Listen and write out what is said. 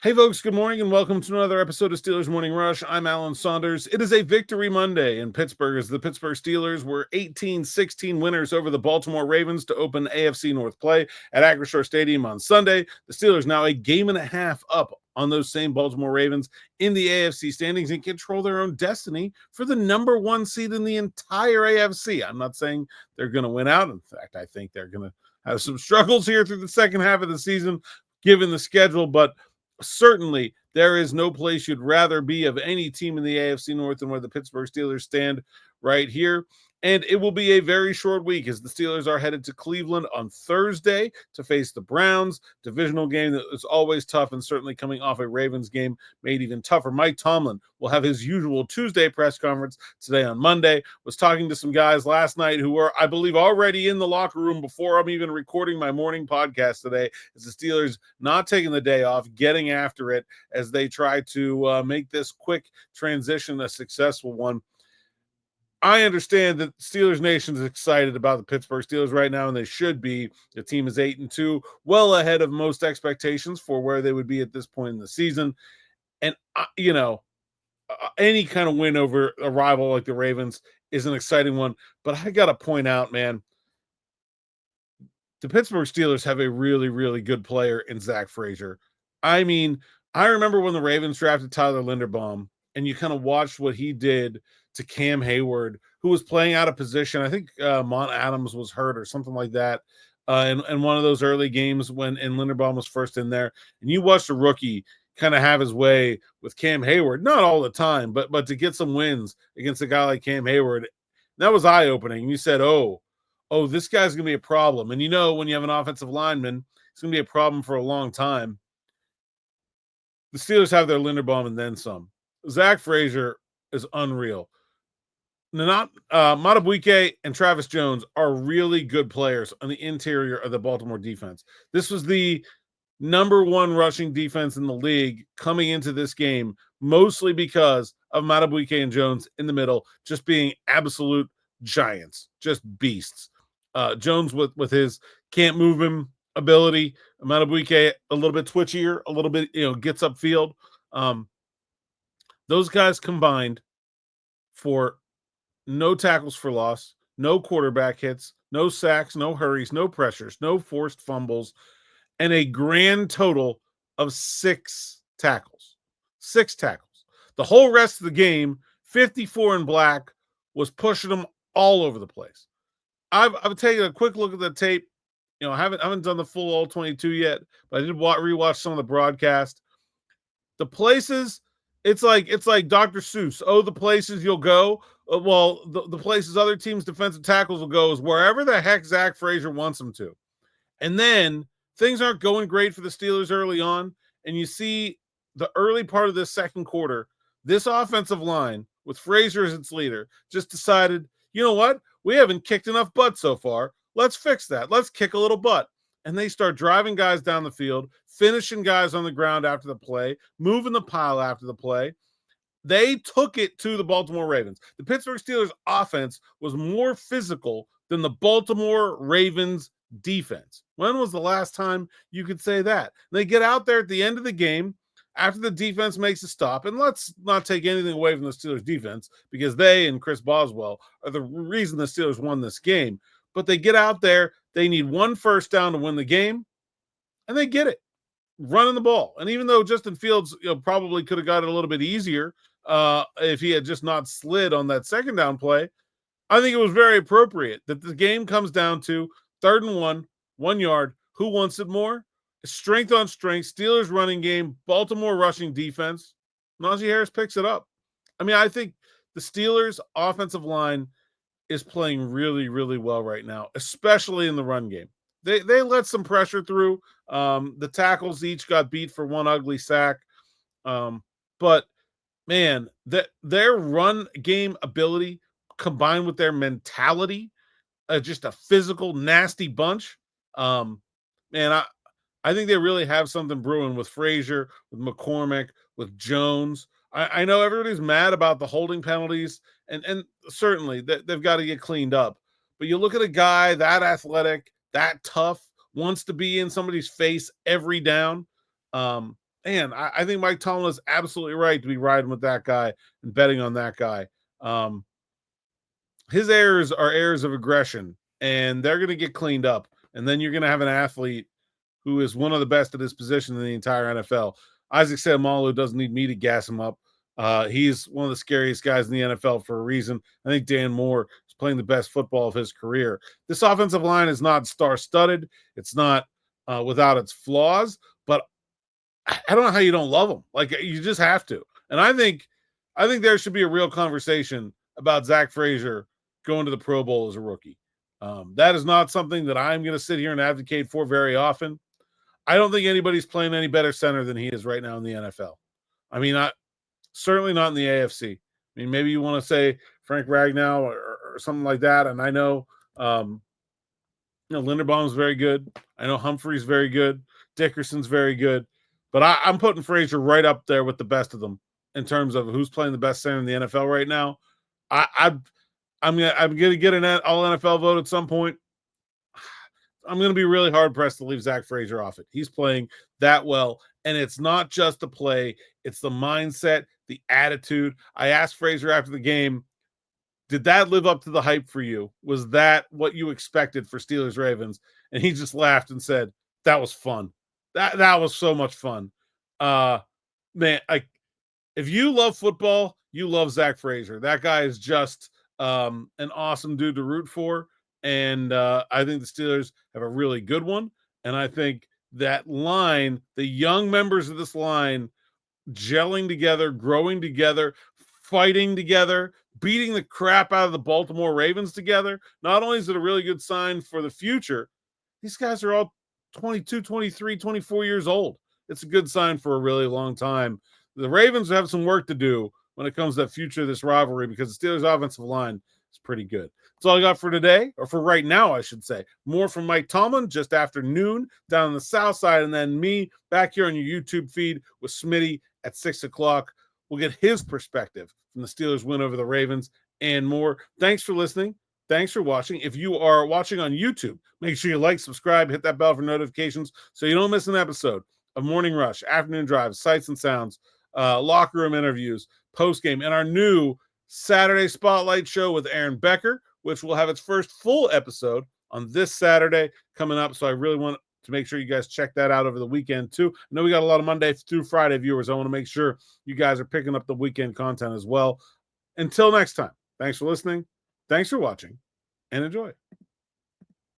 Hey folks, good morning and welcome to another episode of Steelers Morning Rush. I'm Alan Saunders. It is a victory Monday in Pittsburgh as the Pittsburgh Steelers were 18-16 winners over the Baltimore Ravens to open AFC North play at Acrisure Stadium on Sunday. The Steelers now a game and a half up on those same Baltimore Ravens in the AFC standings and control their own destiny for the number one seed in the entire AFC. I'm not saying they're going to win out. In fact, I think they're going to have some struggles here through the second half of the season given the schedule, but certainly there is no place you'd rather be of any team in the AFC North than where the Pittsburgh Steelers stand right here. And it will be a very short week as the Steelers are headed to Cleveland on Thursday to face the Browns. Divisional game that is always tough, and certainly coming off a Ravens game made even tougher. Mike Tomlin will have his usual Tuesday press conference today on Monday. Was talking to some guys last night who were, I believe, already in the locker room before I'm even recording my morning podcast today, as the Steelers not taking the day off, getting after it as they try to make this quick transition a successful one. I understand that Steelers Nation is excited about the Pittsburgh Steelers right now, and they should be. The team is 8-2, well ahead of most expectations for where they would be at this point in the season. And, any kind of win over a rival like the Ravens is an exciting one. But I got to point out, man, the Pittsburgh Steelers have a really, really good player in Zach Frazier. I mean, I remember when the Ravens drafted Tyler Linderbaum, and you kind of watched what he did to Cam Hayward, who was playing out of position. I think Mont Adams was hurt or something like that in one of those early games when Linderbaum was first in there. And you watched a rookie kind of have his way with Cam Hayward, not all the time, but to get some wins against a guy like Cam Hayward, that was eye-opening. And you said, oh, this guy's going to be a problem. And when you have an offensive lineman, it's going to be a problem for a long time. The Steelers have their Linderbaum and then some. Zach Frazier is unreal. Madubuike and Travis Jones are really good players on the interior of the Baltimore defense. This was the number one rushing defense in the league coming into this game, mostly because of Madubuike and Jones in the middle just being absolute giants, just beasts. Jones with his can't move him ability, Madubuike a little bit twitchier, a little bit, gets upfield. Those guys combined for no tackles for loss, no quarterback hits, no sacks, no hurries, no pressures, no forced fumbles, and a grand total of 6 tackles. 6 tackles. The whole rest of the game, 54 in black, was pushing them all over the place. I've taken a quick look at the tape. I haven't done the full all 22 yet, but I did rewatch some of the broadcast. The places, it's like Dr. Seuss. Oh, the places you'll go. Well, the places other teams' defensive tackles will go is wherever the heck Zach Frazier wants them to. And then things aren't going great for the Steelers early on, and you see the early part of this second quarter, this offensive line with Frazier as its leader just decided, you know what? We haven't kicked enough butt so far. Let's fix that. Let's kick a little butt. And they start driving guys down the field, finishing guys on the ground after the play, moving the pile after the play. They took it to the Baltimore Ravens. The Pittsburgh Steelers offense was more physical than the Baltimore Ravens defense. When was the last time you could say that? They get out there at the end of the game after the defense makes a stop, and let's not take anything away from the Steelers defense because they and Chris Boswell are the reason the Steelers won this game. But they get out there, they need one first down to win the game, and they get it, running the ball. And even though Justin Fields probably could have got it a little bit easier if he had just not slid on that second down play, I think it was very appropriate that the game comes down to 3rd and 1 yard. Who wants it more? Strength on strength, Steelers running game, Baltimore rushing defense. Najee Harris picks it up. I mean, I think the Steelers offensive line is playing really, really well right now, especially in the run game. They let some pressure through. The tackles each got beat for one ugly sack. But, man, their run game ability combined with their mentality, just a physical, nasty bunch. Man, I think they really have something brewing with Frazier, with McCormick, with Jones. I know everybody's mad about the holding penalties, and certainly they've got to get cleaned up. But you look at a guy that athletic, that tough, wants to be in somebody's face every down. And I think Mike Tomlin is absolutely right to be riding with that guy and betting on that guy. His errors are errors of aggression, and they're going to get cleaned up. And then you're going to have an athlete who is one of the best at his position in the entire NFL. Isaac Seumalo doesn't need me to gas him up. He's one of the scariest guys in the NFL for a reason. I think Dan Moore is playing the best football of his career. This offensive line is not star-studded. It's not without its flaws, but I don't know how you don't love them. Like, you just have to. And I think there should be a real conversation about Zach Frazier going to the Pro Bowl as a rookie. That is not something that I'm going to sit here and advocate for very often. I don't think anybody's playing any better center than he is right now in the NFL. I mean, certainly not in the AFC. I mean, maybe you want to say Frank Ragnow or something like that. And I know, Linderbaum's very good. I know Humphrey's very good. Dickerson's very good. But I'm putting Frazier right up there with the best of them in terms of who's playing the best center in the NFL right now. I'm gonna get an all NFL vote at some point. I'm gonna be really hard pressed to leave Zach Frazier off it. He's playing that well, and it's not just the play; it's the mindset, the attitude. I asked Frazier after the game, did that live up to the hype for you? Was that what you expected for Steelers Ravens? And he just laughed and said, that was fun. That was so much fun. Man, if you love football, you love Zach Frazier. That guy is just an awesome dude to root for. And I think the Steelers have a really good one. And I think that line, the young members of this line gelling together, growing together, fighting together, beating the crap out of the Baltimore Ravens together. Not only is it a really good sign for the future, these guys are all 22, 23, 24 years old. It's a good sign for a really long time. The Ravens have some work to do when it comes to the future of this rivalry because the Steelers' offensive line is pretty good. That's all I got for today, or for right now, I should say. More from Mike Tomlin just after noon down on the south side, and then me back here on your YouTube feed with Smitty at 6 o'clock. We'll get his perspective from the Steelers' win over the Ravens and more. Thanks for listening. Thanks for watching. If you are watching on YouTube, make sure you like, subscribe, hit that bell for notifications so you don't miss an episode of Morning Rush, Afternoon Drive, Sights and Sounds, locker room interviews, post-game, and our new Saturday Spotlight show with Aaron Becker, which will have its first full episode on this Saturday coming up. So I really want to make sure you guys check that out over the weekend too. I know we got a lot of Monday through Friday viewers. I want to make sure you guys are picking up the weekend content as well. Until next time, thanks for listening. Thanks for watching, and enjoy.